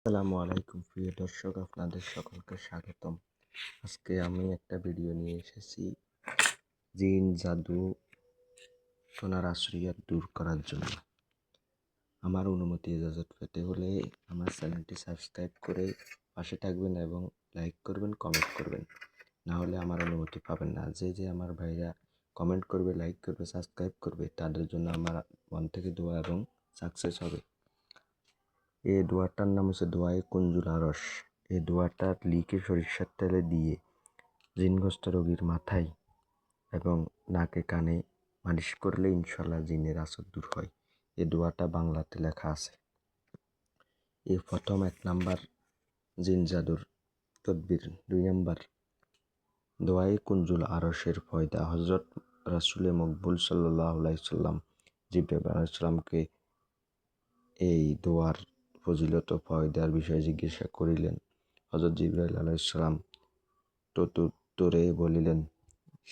আসসালামু আলাইকুম প্রিয় দর্শক, আপনাদের সকলকে স্বাগতম। আজকে আমি একটা ভিডিও নিয়ে এসেছি জিন জাদু সোনার আসরিয়াত দূর করার জন্য। আমার অনুমতি ইজাজত পেতে হলে আমার চ্যানেলটি সাবস্ক্রাইব করে পাশে থাকবেন এবং লাইক করবেন, কমেন্ট করবেন। না হলে আমার অনুমতি পাবেন না। যে আমার ভাইরা কমেন্ট করবে, লাইক করবে, সাবস্ক্রাইব করবে, তাদের জন্য আমার মন থেকে দোয়া এবং সাকসেস হবে। এই দোয়াটার নাম হচ্ছে দোয়ায়ে কুঞ্জুল আরশ। এই দোয়াটা লিখে সরিষার তেলে দিয়ে জিনগ্রস্ত রোগীর মাথায় এবং নাকে কানে মালিশ করলে ইনশাল্লাহ জিনের আসর দূর হয়। এই দোয়াটা বাংলাতে লেখা আছে। এই প্রথম 1 নাম্বার জিন জাদুর তদবির। 2 নাম্বার দোয়ায়ে কুঞ্জুল আরশের ফয়দা। হযরত রাসূলে মকবুল সাল্লাল্লাহু আলাইহি সাল্লাম জিবরাইল আলাইহিস সালামকে এই দোয়ার ফজিলত ও ফয়দার বিষয়ে জিজ্ঞাসা করিলেন। হযরত জিবরাইল আলাইহিস সালাম প্রত্যুত্তরে বলিলেন,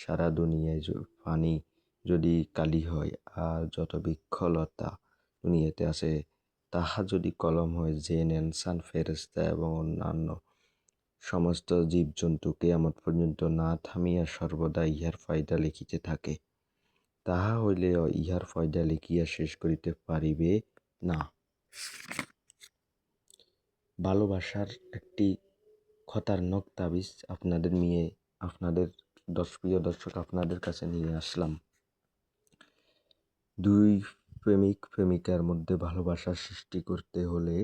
সারা দুনিয়ায় পানি যদি কালি হয় আর যত বৃক্ষলতা দুনিয়াতে আছে তাহা যদি কলম হয়, জিন, ইনসান, ফেরেশতা এবং অন্যান্য সমস্ত জীবজন্তু কিয়ামত পর্যন্ত না থামিয়া সর্বদা ইহার ফায়দা লিখিতে থাকে, তাহা হইলেও ইহার ফায়দা লিখিয়া শেষ করিতে পারিবে না। ভালোবাসার একটি খতারনাক তাবিজ আপনাদের প্রিয় দর্শক আপনাদের কাছে নিয়ে আসলাম। 2 প্রেমিক প্রেমিকার মধ্যে ভালোবাসা সৃষ্টি করতে হলে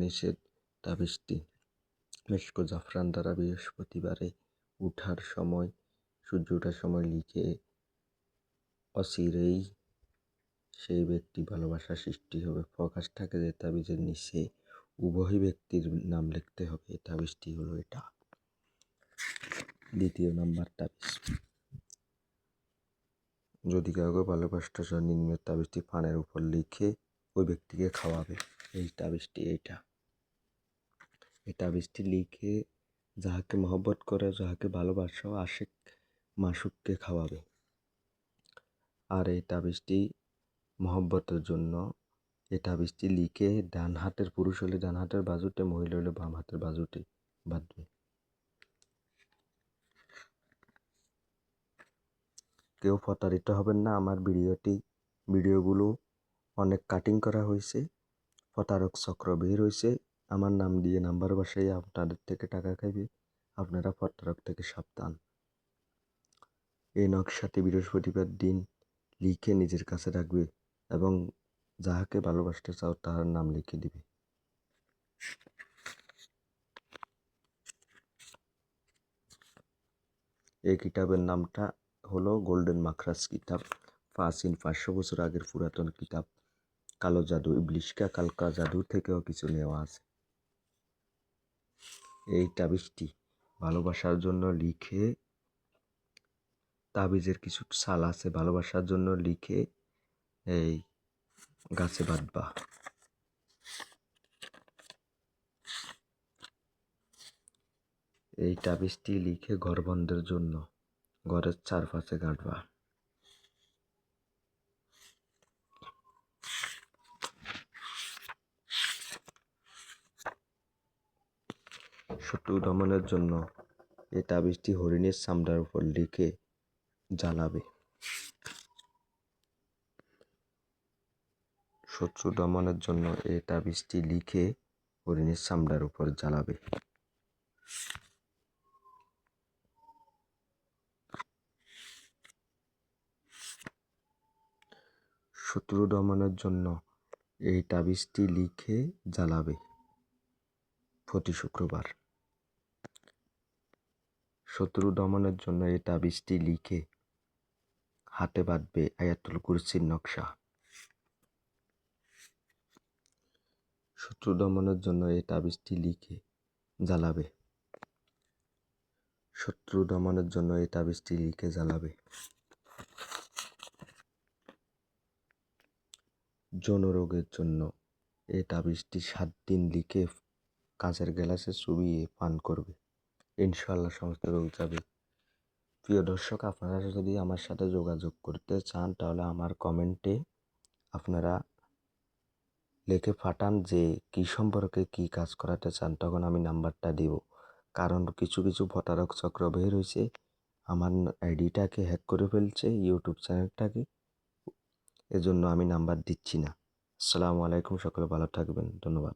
নিষেধ তাবিজটি মেশক জাফরান দ্বারা বৃহস্পতিবারে সূর্য ওঠার সময় লিখে অচিরেই সেই ব্যক্তি ভালোবাসা সৃষ্টি হবে। ফোকাস থাকে যে তাবিজের নিচে উভয় ব্যক্তির নাম লিখতে হবে। এই তাবিজটি হলো এটা। 2 নাম্বার তাবিজ। যদি কাউকে ভালোবাসতে চান, নিম্নের তাবিজটি পানের উপর লিখে ওই ব্যক্তিকে খাওয়াবে। এই তাবিজটি এইটা। এই তাবিজটি লিখে যাহাকে মহব্বত করে, যাহাকে ভালোবাসো, আশিক মাসুককে খাওয়াবে। আর এই তাবিজটি মহব্বতের জন্য। এই তাবিজটি লিখে ডান হাতের, পুরুষ হলে ডান হাতের বাজুতে, মহিলা হলে বাম হাতের বাজুতে বাঁধবে। কেউ প্রতারিত হবেন না। আমার ভিডিওগুলো অনেক কাটিং করা হয়েছে। প্রতারক চক্র বের হয়েছে। আমার নাম দিয়ে নাম্বার বসাই আপনাদের থেকে টাকা খাইবে। আপনারা প্রতারক থেকে সাবধান। এই নকশাটি বৃহস্পতিবার দিন লিখে নিজের কাছে রাখবে এবং যাহাকে ভালোবাসতে চাও তার নাম লিখে দিবে। এই কিতাবের নামটা হলো গোল্ডেন মাখরাজ কিতাব। 500 বছর আগের পুরাতন কিতাব। কালো জাদু, ইবলিশকা কালকা জাদু থেকেও কিছু নেওয়া আছে। এই তাবিজটি ভালোবাসার জন্য লিখে, তাবিজের কিছু সাল আছে, ভালোবাসার জন্য লিখে এই গাছে বাঁধবা। এই তাবিজটি লিখে ঘর বন্ধের জন্য ঘরের চারপাশে গাঁথবা। শত্রু দমনের জন্য এই তাবিজটি হরিণের চামড়ার উপর লিখে জ্বালাবে। শত্রু দমনের জন্য এই তাবিজটি লিখে হরিণের চামড়ার উপর জ্বালাবে। শত্রু দমনের জন্য এই তাবিজটি লিখে জ্বালাবে প্রতি শুক্রবার। শত্রু দমনের জন্য এই তাবিজটি লিখে হাতে বাঁধবে আয়াতুল কুরসির নকশা। শত্রু দমনের জন্য এই তাবিজটি লিখে জ্বালাবে। শত্রু দমনের জন্য এই তাবিজটি লিখে জ্বালাবে। যৌন রোগের জন্য এই তাবিজটি 7 দিন লিখে কাঁচের গ্লাসে চুবিয়ে পান করবে। ইনশাআল্লাহ সমস্ত রোগ যাবে। প্রিয় দর্শক, আপনারা যদি আমার সাথে যোগাযোগ করতে চান তাহলে আমার কমেন্টে আপনারা লিখে পাঠান যে কী সম্পর্কে কী কাজ করাতে চান, তখন আমি নাম্বারটা দিব। কারণ কিছু কিছু প্রতারক চক্র বের হয়েছে, আমার আইডিটাকে হ্যাক করে ফেলছে, ইউটিউব চ্যানেলটাকে। এজন্য আমি নাম্বার দিচ্ছি না। আসসালামু আলাইকুম, সকলে ভালো থাকবেন, ধন্যবাদ।